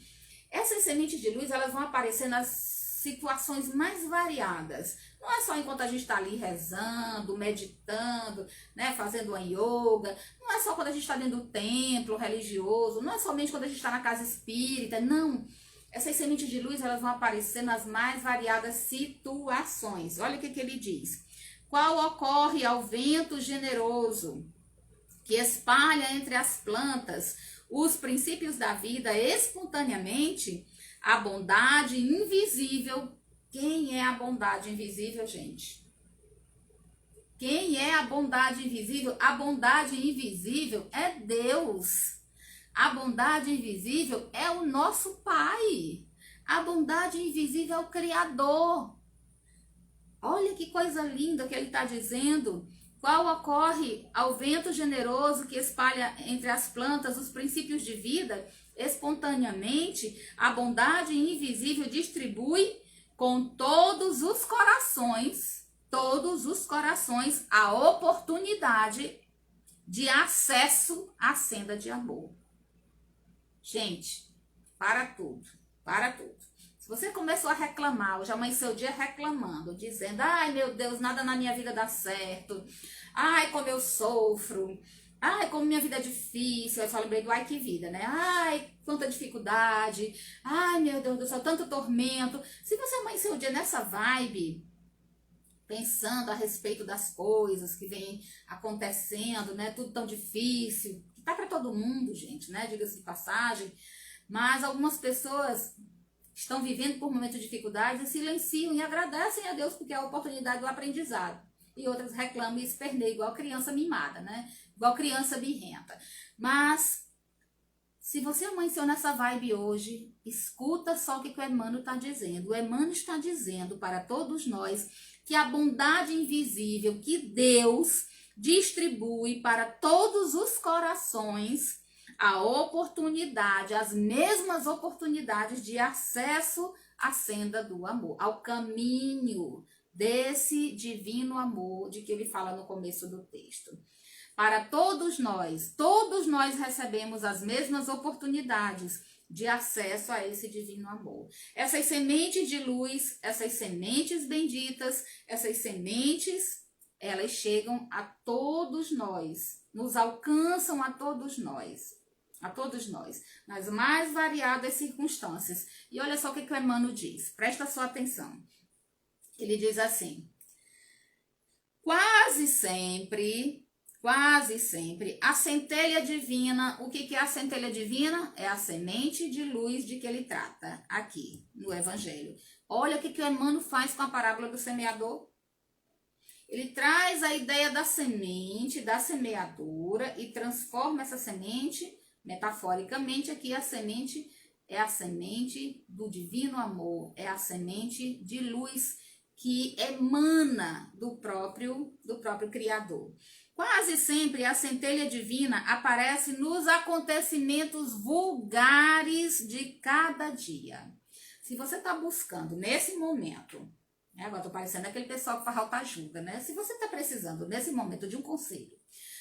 Essas sementes de luz, elas vão aparecer nas situações mais variadas. Não é só enquanto a gente está ali rezando, meditando, né, fazendo uma yoga. Não é só quando a gente está dentro do templo religioso. Não é somente quando a gente está na casa espírita. Não. Essas sementes de luz, elas vão aparecer nas mais variadas situações. Olha o que ele diz. Qual ocorre ao vento generoso, que espalha entre as plantas os princípios da vida espontaneamente, a bondade invisível. Quem é a bondade invisível, gente? Quem é a bondade invisível? A bondade invisível é Deus. A bondade invisível é o nosso Pai. A bondade invisível é o Criador. Olha que coisa linda que ele está dizendo. Qual ocorre ao vento generoso que espalha entre as plantas os princípios de vida, espontaneamente, a bondade invisível distribui com todos os corações, a oportunidade de acesso à senda de amor. Gente, para tudo. Se você começou a reclamar, ou já amanheceu o dia reclamando, dizendo, ai meu Deus, nada na minha vida dá certo, ai como eu sofro, ai como minha vida é difícil, eu só lembrei do ai que vida, né? Ai, quanta dificuldade, ai meu Deus do céu, tanto tormento. Se você amanheceu o dia nessa vibe, pensando a respeito das coisas que vem acontecendo, né? Tudo tão difícil, que tá para todo mundo, gente, né? Diga-se de passagem. Mas algumas pessoas estão vivendo por momentos de dificuldade e silenciam e agradecem a Deus porque é a oportunidade do aprendizado. E outras reclamam e esperneiam igual criança mimada, né? Igual criança birrenta. Mas se você amanheceu nessa vibe hoje, escuta só o que o Emmanuel está dizendo. O Emmanuel está dizendo para todos nós que a bondade invisível que Deus distribui para todos os corações a oportunidade, as mesmas oportunidades de acesso à senda do amor, ao caminho desse divino amor de que ele fala no começo do texto. Para todos nós recebemos as mesmas oportunidades de acesso a esse divino amor. Essas sementes de luz, essas sementes benditas, essas sementes, elas chegam a todos nós, nos alcançam a todos nós, nas mais variadas circunstâncias. E olha só o que o Emmanuel diz, presta sua atenção. Ele diz assim: quase sempre, a centelha divina, o que é a centelha divina? É a semente de luz de que ele trata aqui no Evangelho. Olha o que o Emmanuel faz com a parábola do semeador. Ele traz a ideia da semente, da semeadura, e transforma essa semente, metaforicamente aqui, a semente é a semente do divino amor, é a semente de luz que emana do próprio Criador. Quase sempre a centelha divina aparece nos acontecimentos vulgares de cada dia. Se você está buscando nesse momento, né, agora estou parecendo aquele pessoal que faz autoajuda, né? Se você está precisando nesse momento de um conselho,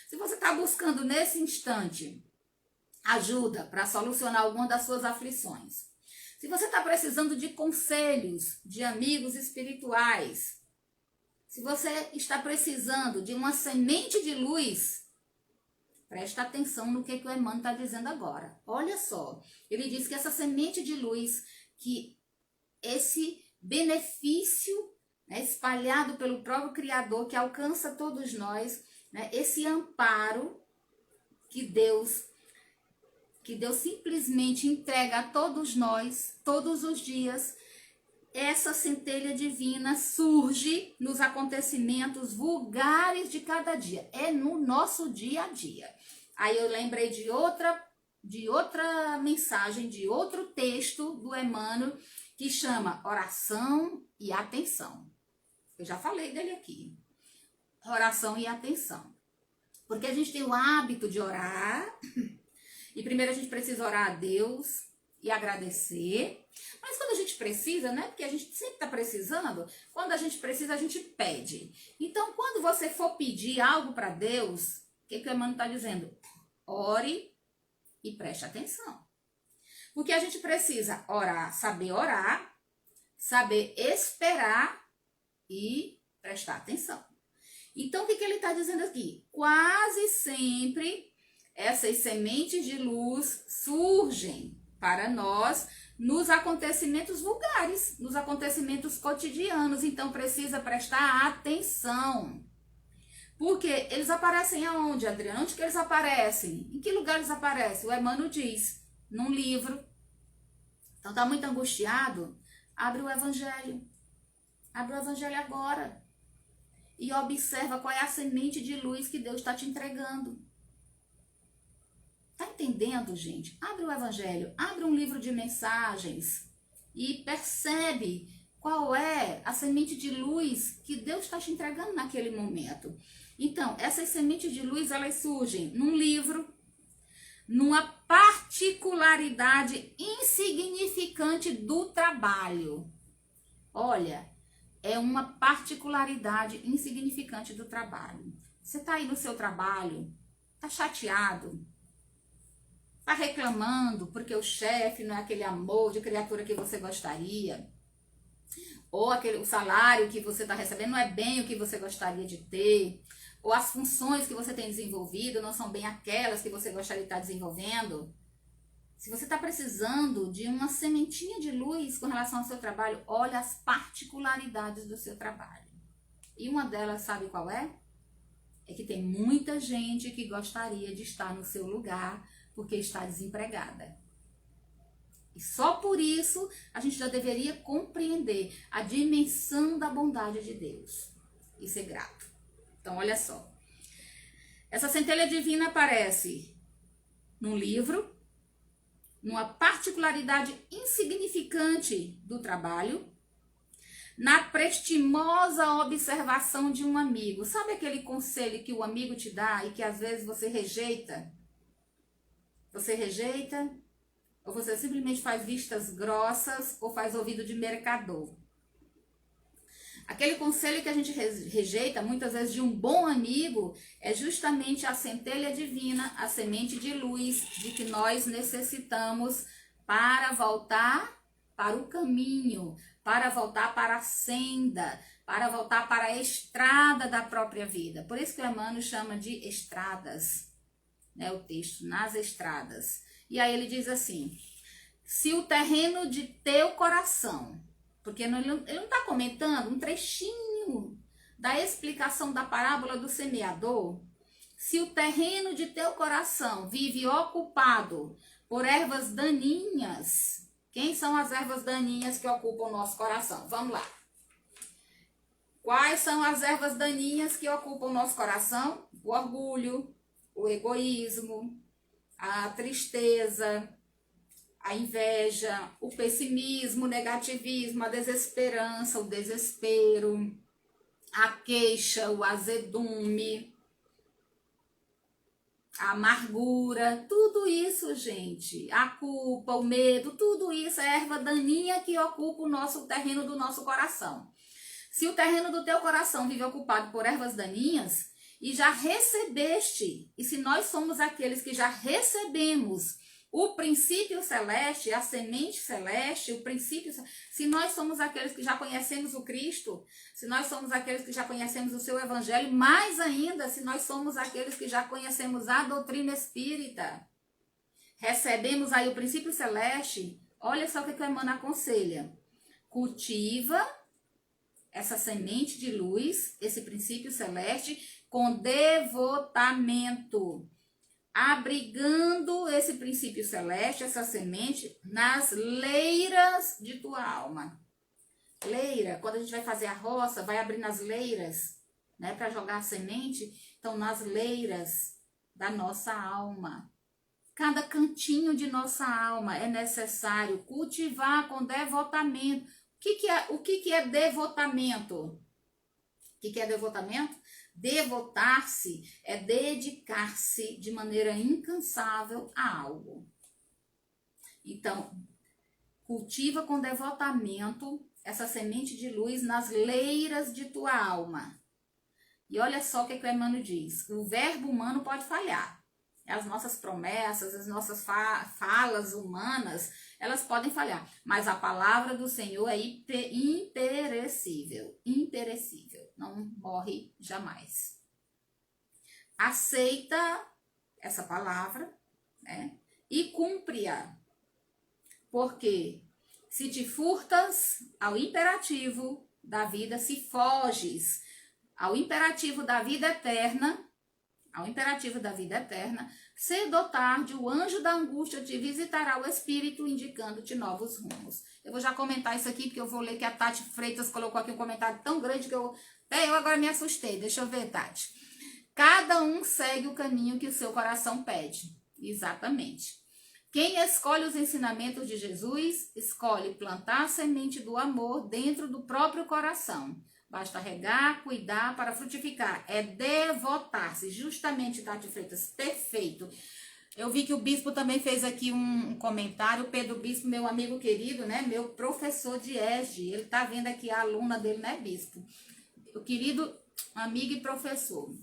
se você está buscando nesse instante ajuda para solucionar alguma das suas aflições, se você está precisando de conselhos de amigos espirituais, se você está precisando de uma semente de luz, presta atenção no que o Emmanuel está dizendo agora. Olha só, ele diz que essa semente de luz, que esse benefício, né, espalhado pelo próprio Criador, que alcança todos nós, né, esse amparo que Deus simplesmente entrega a todos nós, todos os dias, essa centelha divina surge nos acontecimentos vulgares de cada dia. É no nosso dia a dia. Aí eu lembrei de outra mensagem, de outro texto do Emmanuel, que chama Oração e Atenção. Eu já falei dele aqui. Oração e atenção. Porque a gente tem o hábito de orar, e primeiro a gente precisa orar a Deus e agradecer. Mas quando a gente precisa, né? Porque a gente sempre está precisando, quando a gente precisa, a gente pede. Então, quando você for pedir algo para Deus, o que o Emmanuel está dizendo? Ore e preste atenção. Porque a gente precisa orar, saber esperar e prestar atenção. Então, o que ele está dizendo aqui? Quase sempre essas sementes de luz surgem para nós nos acontecimentos vulgares, nos acontecimentos cotidianos. Então, precisa prestar atenção. Porque eles aparecem aonde, Adriana? Onde que eles aparecem? Em que lugar eles aparecem? O Emmanuel diz, num livro. Então, está muito angustiado? Abre o Evangelho. Abre o Evangelho agora. E observa qual é a semente de luz que Deus está te entregando. Tá entendendo, gente? Abre o Evangelho, abre um livro de mensagens e percebe qual é a semente de luz que Deus está te entregando naquele momento. Então, essas sementes de luz, elas surgem num livro, numa particularidade insignificante do trabalho. Olha, é uma particularidade insignificante do trabalho. Você está aí no seu trabalho, está chateado, está reclamando porque o chefe não é aquele amor de criatura que você gostaria, ou o salário que você está recebendo não é bem o que você gostaria de ter, ou as funções que você tem desenvolvido não são bem aquelas que você gostaria de estar desenvolvendo. Se você está precisando de uma sementinha de luz com relação ao seu trabalho, olha as particularidades do seu trabalho. E uma delas, sabe qual é? É que tem muita gente que gostaria de estar no seu lugar porque está desempregada. E só por isso a gente já deveria compreender a dimensão da bondade de Deus e ser grato. Então, olha só. Essa centelha divina aparece num livro, numa particularidade insignificante do trabalho, na prestimosa observação de um amigo. Sabe aquele conselho que o amigo te dá e que às vezes você rejeita? Você rejeita, ou você simplesmente faz vistas grossas, ou faz ouvido de mercador. Aquele conselho que a gente rejeita, muitas vezes, de um bom amigo, é justamente a centelha divina, a semente de luz de que nós necessitamos para voltar para o caminho, para voltar para a senda, para voltar para a estrada da própria vida. Por isso que o Emmanuel chama de estradas, né, o texto, nas estradas. E aí ele diz assim, se o terreno de teu coração, porque ele não está comentando um trechinho da explicação da parábola do semeador, se o terreno de teu coração vive ocupado por ervas daninhas, quem são as ervas daninhas que ocupam o nosso coração? Vamos lá. Quais são as ervas daninhas que ocupam o nosso coração? O orgulho, o egoísmo, a tristeza, a inveja, o pessimismo, o negativismo, a desesperança, o desespero, a queixa, o azedume, a amargura, tudo isso, gente, a culpa, o medo, tudo isso é erva daninha que ocupa o terreno do nosso coração. Se o terreno do teu coração vive ocupado por ervas daninhas e já recebeste, e se nós somos aqueles que já recebemos o princípio celeste, a semente celeste, o princípio, se nós somos aqueles que já conhecemos o Cristo, se nós somos aqueles que já conhecemos o seu evangelho, mais ainda, se nós somos aqueles que já conhecemos a doutrina espírita, recebemos aí o princípio celeste, olha só o que o Emmanuel aconselha. Cultiva essa semente de luz, esse princípio celeste, com devotamento, abrigando esse princípio celeste, essa semente, nas leiras de tua alma. Leira, quando a gente vai fazer a roça, vai abrir nas leiras, né, para jogar a semente. Então, nas leiras da nossa alma. Cada cantinho de nossa alma é necessário cultivar com devotamento. O que é devotamento? O que é devotamento? Devotar-se é dedicar-se de maneira incansável a algo. Então, cultiva com devotamento essa semente de luz nas leiras de tua alma. E olha só o que o Emmanuel diz. O verbo humano pode falhar. As nossas promessas, as nossas falas humanas, elas podem falhar. Mas a palavra do Senhor é imperecível. Imperecível. Não morre jamais. Aceita essa palavra, né? E cumpre-a. Porque se te furtas ao imperativo da vida, se foges ao imperativo da vida eterna, cedo ou tarde o anjo da angústia te visitará o espírito, indicando-te novos rumos. Eu vou já comentar isso aqui, porque eu vou ler que a Tati Freitas colocou aqui um comentário tão grande que até eu agora me assustei. Deixa eu ver, Tati. Cada um segue o caminho que o seu coração pede. Exatamente. Quem escolhe os ensinamentos de Jesus, escolhe plantar a semente do amor dentro do próprio coração. Basta regar, cuidar para frutificar. É devotar-se. Justamente, Tati Freitas, perfeito. Eu vi que o bispo também fez aqui um comentário. O Pedro Bispo, meu amigo querido, né? Meu professor de ESG. Ele tá vendo aqui a aluna dele, né, bispo? O querido amigo e professor.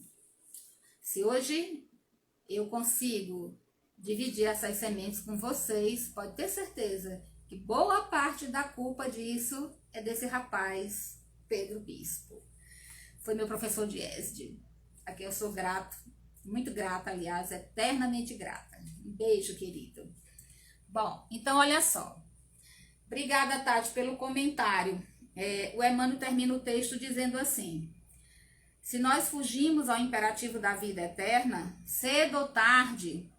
Se hoje eu consigo dividir essas sementes com vocês, pode ter certeza que boa parte da culpa disso é desse rapaz, Pedro Bispo. Foi meu professor de ESD. Aqui eu sou grato, muito grata, aliás, eternamente grata. Um beijo, querido. Bom, então olha só. Obrigada, Tati, pelo comentário. O Emmanuel termina o texto dizendo assim: se nós fugimos ao imperativo da vida eterna, cedo ou tarde,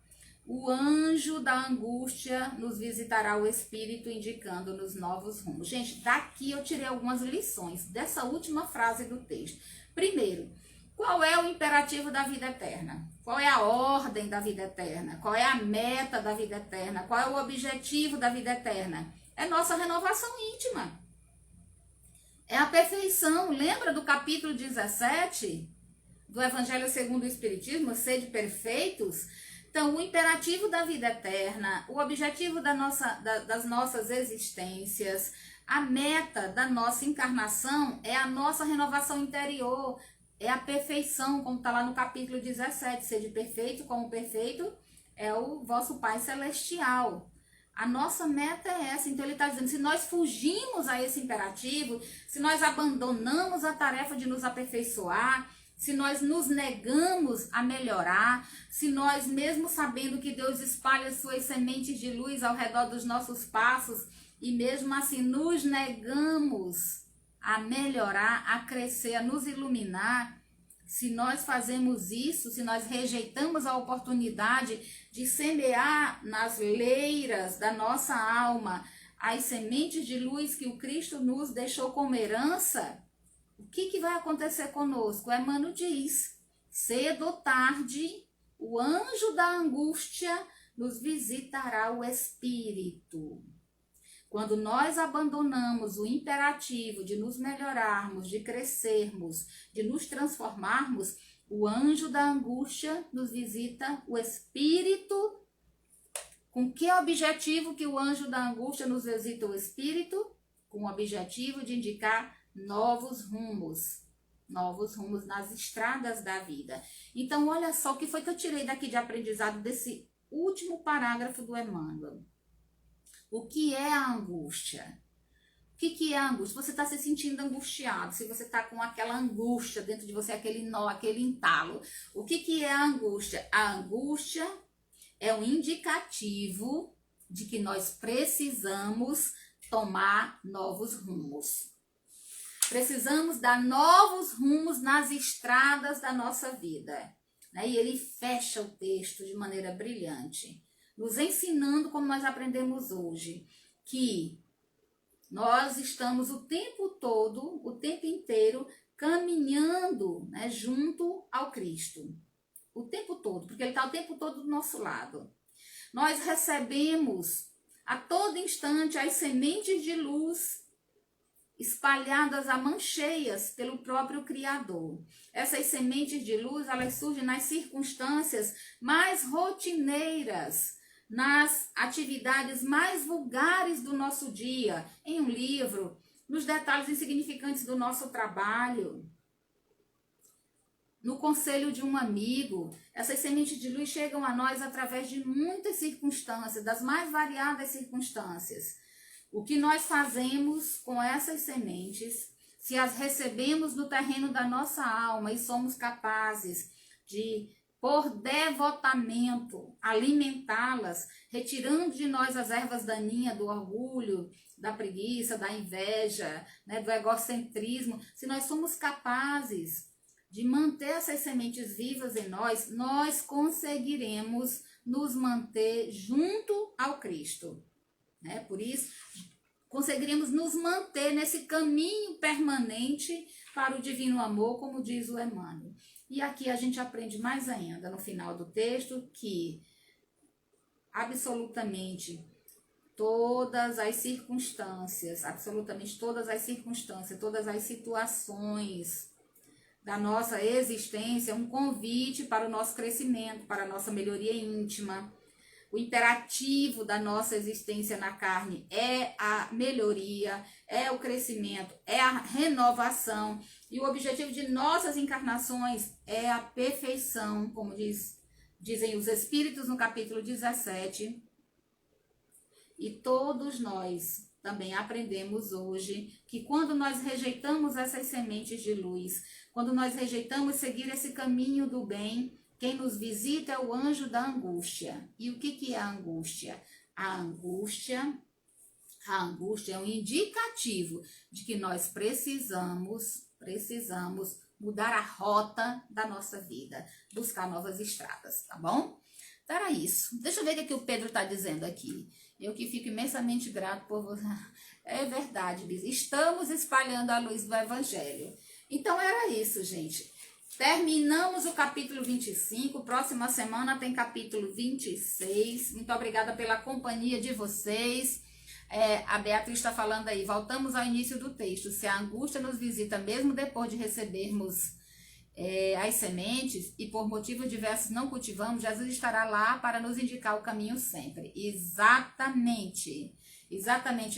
o anjo da angústia nos visitará o espírito, indicando-nos novos rumos. Gente, daqui eu tirei algumas lições dessa última frase do texto. Primeiro, qual é o imperativo da vida eterna? Qual é a ordem da vida eterna? Qual é a meta da vida eterna? Qual é o objetivo da vida eterna? É nossa renovação íntima. É a perfeição. Lembra do capítulo 17 do Evangelho segundo o Espiritismo? Sede perfeitos. Então, o imperativo da vida eterna, o objetivo das nossas existências, a meta da nossa encarnação é a nossa renovação interior, é a perfeição, como está lá no capítulo 17, sede perfeito, como perfeito é o vosso Pai Celestial. A nossa meta é essa. Então ele está dizendo, se nós fugimos a esse imperativo, se nós abandonamos a tarefa de nos aperfeiçoar, se nós nos negamos a melhorar, se nós, mesmo sabendo que Deus espalha suas sementes de luz ao redor dos nossos passos, e mesmo assim nos negamos a melhorar, a crescer, a nos iluminar, se nós fazemos isso, se nós rejeitamos a oportunidade de semear nas leiras da nossa alma as sementes de luz que o Cristo nos deixou como herança, o que vai acontecer conosco? Emmanuel diz, cedo ou tarde, o anjo da angústia nos visitará o espírito. Quando nós abandonamos o imperativo de nos melhorarmos, de crescermos, de nos transformarmos, o anjo da angústia nos visita o espírito. Com que objetivo que o anjo da angústia nos visita o espírito? Com o objetivo de indicar novos rumos nas estradas da vida. Então, olha só o que foi que eu tirei daqui de aprendizado desse último parágrafo do Emmanuel. O que é a angústia? O que é a angústia? Você está se sentindo angustiado, se você está com aquela angústia dentro de você, aquele nó, aquele entalo. O que é a angústia? A angústia é um indicativo de que nós precisamos tomar novos rumos. Precisamos dar novos rumos nas estradas da nossa vida. E ele fecha o texto de maneira brilhante, nos ensinando, como nós aprendemos hoje, que nós estamos o tempo todo, o tempo inteiro, caminhando, junto ao Cristo. O tempo todo, porque ele está o tempo todo do nosso lado. Nós recebemos a todo instante as sementes de luz espalhadas a mãos cheias pelo próprio Criador. Essas sementes de luz, elas surgem nas circunstâncias mais rotineiras, nas atividades mais vulgares do nosso dia, em um livro, nos detalhes insignificantes do nosso trabalho, no conselho de um amigo. Essas sementes de luz chegam a nós através de muitas circunstâncias, das mais variadas circunstâncias. O que nós fazemos com essas sementes, se as recebemos no terreno da nossa alma e somos capazes de, por devotamento, alimentá-las, retirando de nós as ervas daninhas do orgulho, da preguiça, da inveja, do egocentrismo, se nós somos capazes de manter essas sementes vivas em nós, nós conseguiremos nos manter junto ao Cristo. Por isso, conseguiríamos nos manter nesse caminho permanente para o divino amor, como diz o Emmanuel. E aqui a gente aprende mais ainda no final do texto que absolutamente todas as circunstâncias, todas as situações da nossa existência, um convite para o nosso crescimento, para a nossa melhoria íntima. O imperativo da nossa existência na carne é a melhoria, é o crescimento, é a renovação. E o objetivo de nossas encarnações é a perfeição, como dizem os Espíritos no capítulo 17. E todos nós também aprendemos hoje que quando nós rejeitamos essas sementes de luz, quando nós rejeitamos seguir esse caminho do bem, quem nos visita é o anjo da angústia. E o que é a angústia? A angústia é um indicativo de que nós precisamos mudar a rota da nossa vida, buscar novas estradas, tá bom? Então era isso. Deixa eu ver o que o Pedro está dizendo aqui. Eu que fico imensamente grato por você. É verdade, Liz. Estamos espalhando a luz do Evangelho. Então era isso, gente. Terminamos o capítulo 25, próxima semana tem capítulo 26. Muito obrigada pela companhia de vocês. A Beatriz está falando aí, voltamos ao início do texto. Se a angústia nos visita mesmo depois de recebermos as sementes e por motivos diversos não cultivamos, Jesus estará lá para nos indicar o caminho sempre. Exatamente,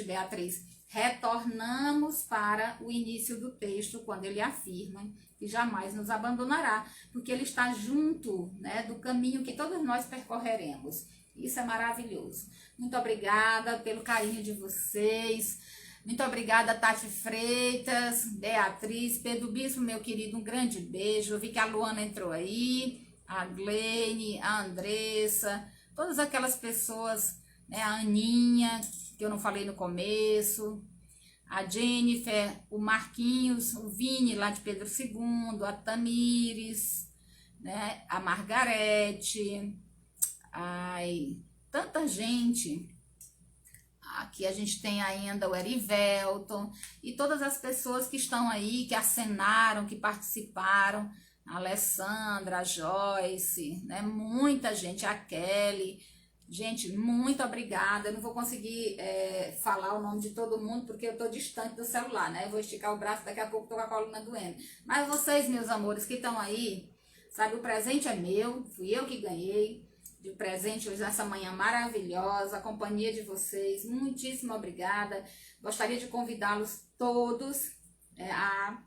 Beatriz. Retornamos para o início do texto, quando ele afirma que jamais nos abandonará, porque ele está junto, do caminho que todos nós percorreremos. Isso é maravilhoso. Muito obrigada pelo carinho de vocês. Muito obrigada, Tati Freitas, Beatriz, Pedro Bispo, meu querido, um grande beijo. Eu vi que a Luana entrou aí, a Gleine, a Andressa, todas aquelas pessoas, né, a Aninha, que eu não falei no começo, a Jennifer, o Marquinhos, o Vini lá de Pedro II, a Tamires, né, a Margarete, ai, tanta gente. Aqui a gente tem ainda o Erivelton e todas as pessoas que estão aí, que acenaram, que participaram, a Alessandra, a Joyce, né? Muita gente, a Kelly. Gente, muito obrigada. Eu não vou conseguir falar o nome de todo mundo porque eu estou distante do celular, né? Eu vou esticar o braço, daqui a pouco estou com a coluna doendo. Mas vocês, meus amores, que estão aí, sabe, o presente é meu, fui eu que ganhei de presente hoje nessa manhã maravilhosa, a companhia de vocês, muitíssimo obrigada. Gostaria de convidá-los todos a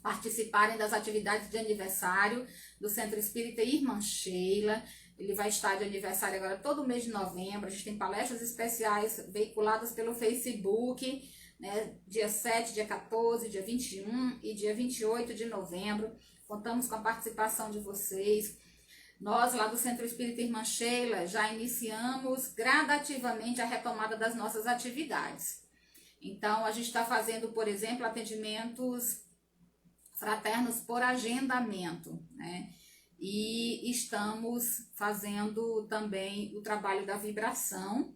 participarem das atividades de aniversário do Centro Espírita Irmã Sheila. Ele vai estar de aniversário agora todo mês de novembro. A gente tem palestras especiais veiculadas pelo Facebook, né? Dia 7, dia 14, dia 21 e dia 28 de novembro. Contamos com a participação de vocês. Nós, lá do Centro Espírita Irmã Sheila, já iniciamos gradativamente a retomada das nossas atividades. Então, a gente está fazendo, por exemplo, atendimentos fraternos por agendamento, né? E estamos fazendo também o trabalho da vibração.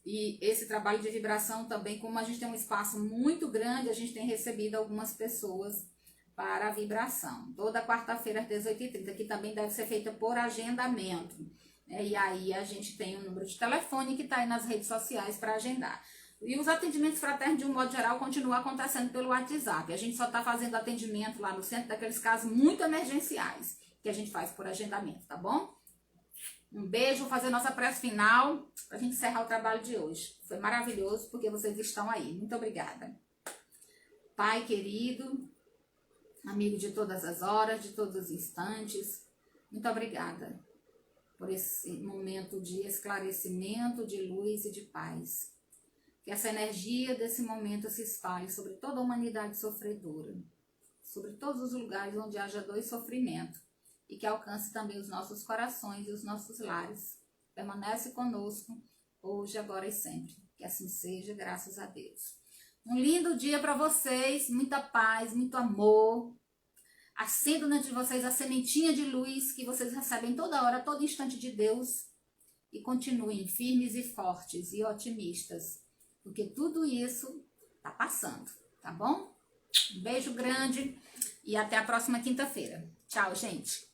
E esse trabalho de vibração também, como a gente tem um espaço muito grande, a gente tem recebido algumas pessoas para a vibração. Toda quarta-feira às 18h30, que também deve ser feita por agendamento. E aí a gente tem um número de telefone que está aí nas redes sociais para agendar. E os atendimentos fraternos, de um modo geral, continuam acontecendo pelo WhatsApp. A gente só está fazendo atendimento lá no centro daqueles casos muito emergenciais, que a gente faz por agendamento, tá bom? Um beijo, vou fazer nossa prece final para a gente encerrar o trabalho de hoje. Foi maravilhoso porque vocês estão aí. Muito obrigada. Pai querido, amigo de todas as horas, de todos os instantes, muito obrigada por esse momento de esclarecimento, de luz e de paz. Que essa energia desse momento se espalhe sobre toda a humanidade sofredora, sobre todos os lugares onde haja dor e sofrimento, e que alcance também os nossos corações e os nossos lares. Permanece conosco, hoje, agora e sempre. Que assim seja, graças a Deus. Um lindo dia para vocês, muita paz, muito amor. Acenda dentro de vocês a sementinha de luz que vocês recebem toda hora, todo instante de Deus. E continuem firmes e fortes e otimistas, porque tudo isso tá passando, tá bom? Um beijo grande e até a próxima quinta-feira. Tchau, gente!